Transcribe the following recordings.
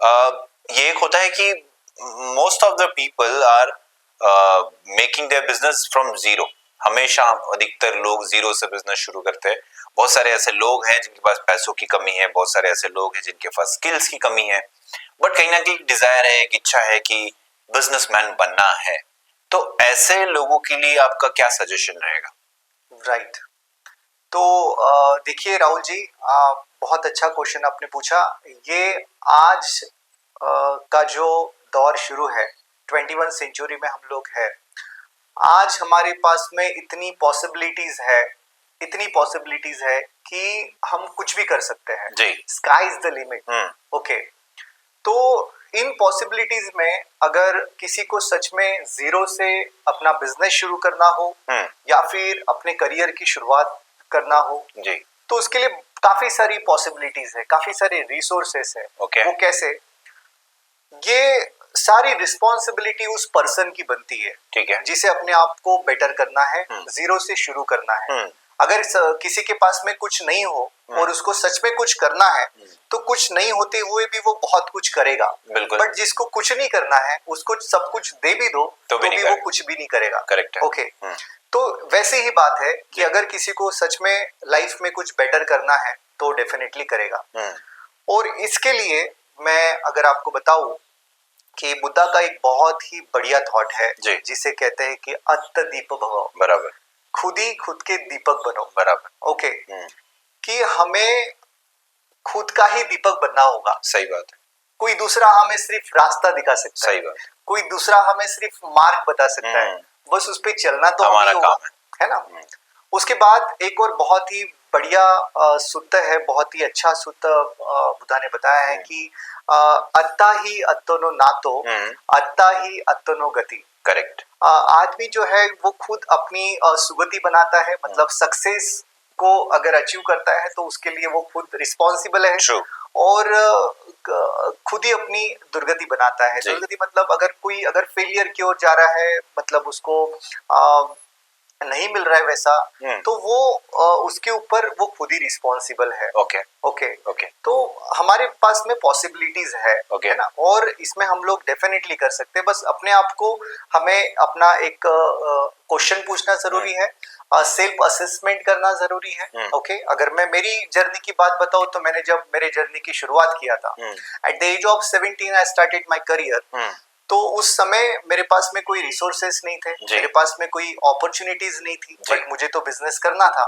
ये एक होता है कि most of the people are making their business from zero. हमेशा अधिकतर लोग जीरो से बिजनेस शुरू करते हैं। बहुत सारे ऐसे लोग हैं जिनके पास पैसों की कमी है, बहुत सारे ऐसे लोग हैं जिनके पास स्किल्स की कमी है, बट कहीं ना कहीं डिजायर है, एक इच्छा है कि बिजनेसमैन बनना है। तो ऐसे लोगों के लिए आपका क्या सजेशन रहेगा? राइट तो देखिए राहुल जी, बहुत अच्छा क्वेश्चन आपने पूछा। ये आज का जो दौर शुरू है, 21 सेंचुरी में हम लोग हैं। आज हमारे पास में इतनी पॉसिबिलिटीज है कि हम कुछ भी कर सकते हैं। जी। Sky is the limit. Okay, तो इन पॉसिबिलिटीज में अगर किसी को सच में जीरो से अपना बिजनेस शुरू करना हो या फिर अपने करियर की शुरुआत करना हो जी, तो उसके लिए काफी सारी पॉसिबिलिटीज है, काफी सारे रिसोर्सेस है। Okay. वो कैसे? ये सारी रिस्पॉन्सिबिलिटी उस पर्सन की बनती है, ठीक है, जिसे अपने आप को बेटर करना है, जीरो से शुरू करना है। अगर किसी के पास में कुछ नहीं हो और उसको सच में कुछ करना है तो कुछ नहीं होते हुए भी वो बहुत कुछ करेगा। बिल्कुल। बट जिसको कुछ नहीं करना है उसको सब कुछ दे भी दो तो भी वो कुछ भी नहीं करेगा। करेक्ट है। ओके, तो वैसे ही बात है कि अगर किसी को सच में लाइफ में कुछ बेटर करना है तो डेफिनेटली करेगा। और इसके लिए मैं अगर आपको बताऊं कि बुद्धा का एक बहुत ही बढ़िया थॉट है जिसे कहते हैं कि अत्त दीप भव। बराबर। खुद ही खुद के दीपक बनो। बराबर। ओके, कि हमें खुद का ही दीपक बनना होगा। सही बात है। कोई दूसरा हमें सिर्फ रास्ता दिखा सकता है। सही बात। कोई दूसरा हमें सिर्फ मार्ग बता सकता है, बस उस पे चलना तो हमारा काम है ना। उसके बाद एक और बहुत ही बढ़िया सूत्र है, बहुत ही अच्छा सूत्र बुद्धा ने बताया है कि अत्ता ही अत्तनो नातो, अत्ता ही अत्तनो गति। करेक्ट। आदमी जो है वो खुद अपनी सुगति बनाता है, मतलब सक्सेस को अगर अचीव करता है तो उसके लिए वो खुद रिस्पॉन्सिबल है। True. और खुद ही अपनी दुर्गति बनाता है। दुर्गति मतलब अगर फेलियर की ओर जा रहा है, मतलब उसको नहीं मिल रहा है वैसा, तो वो उसके ऊपर वो खुद ही रिस्पॉन्सिबल है। ओके ओके ओके, तो हमारे पास में पॉसिबिलिटीज है ना, और इसमें हम लोग डेफिनेटली कर सकते हैं। बस अपने आप को हमें अपना एक क्वेश्चन पूछना जरूरी है, सेल्फ असेसमेंट करना जरूरी है। ओके, अगर मैं मेरी जर्नी की बात बताऊं तो मैंने जब मेरे जर्नी की शुरुआत किया था at the age of 17 I started my career. तो उस समय मेरे पास में कोई रिसोर्सेस नहीं थे, मेरे पास में कोई अपॉर्चुनिटीज नहीं थी, बट मुझे तो बिजनेस करना था।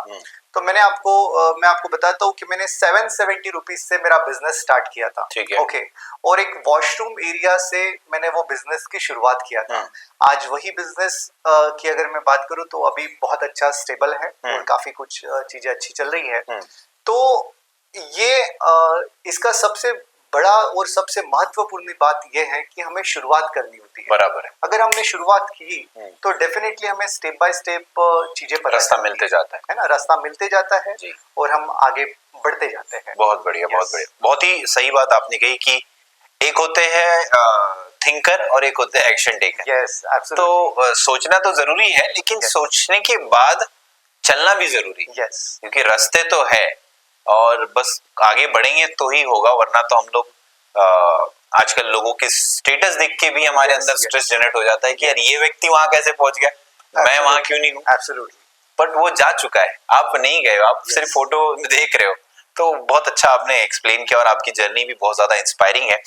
तो मैं आपको बताता हूँ कि मैंने 770 रुपीज से मेरा बिजनेस स्टार्ट किया था। ओके, और एक वॉशरूम एरिया से मैंने वो बिजनेस की शुरुआत किया था। आज वही बिजनेस की अगर मैं बात करूँ तो अभी बहुत अच्छा स्टेबल है और काफी कुछ चीजें अच्छी चल रही है। तो ये इसका सबसे बड़ा और सबसे महत्वपूर्ण बात यह है कि हमें शुरुआत करनी होती है। बराबर है। अगर हमने शुरुआत की तो डेफिनेटली हमें स्टेप बाय स्टेप चीजें रास्ता मिलते जाता है ना, रास्ता मिलते जाता है और हम आगे बढ़ते जाते हैं। बहुत बढ़िया, बहुत बढ़िया, बहुत ही सही बात आपने कही कि एक होते हैं थिंकर और एक होते हैं एक्शन टेकर। यस, तो सोचना तो जरूरी है, लेकिन सोचने के बाद चलना भी जरूरी है। क्योंकि रास्ते तो है और बस आगे बढ़ेंगे तो ही होगा, वरना तो हम लोग आजकल लोगों के स्टेटस देख के भी हमारे अंदर स्ट्रेस जनरेट हो जाता है कि यार ये व्यक्ति वहां कैसे पहुंच गया, मैं वहां क्यों नहीं हूँ। एब्सोल्युटली, बट वो जा चुका है, आप नहीं गए हो, आप सिर्फ फोटो देख रहे हो। तो बहुत अच्छा आपने एक्सप्लेन किया और आपकी जर्नी भी बहुत ज्यादा इंस्पायरिंग है।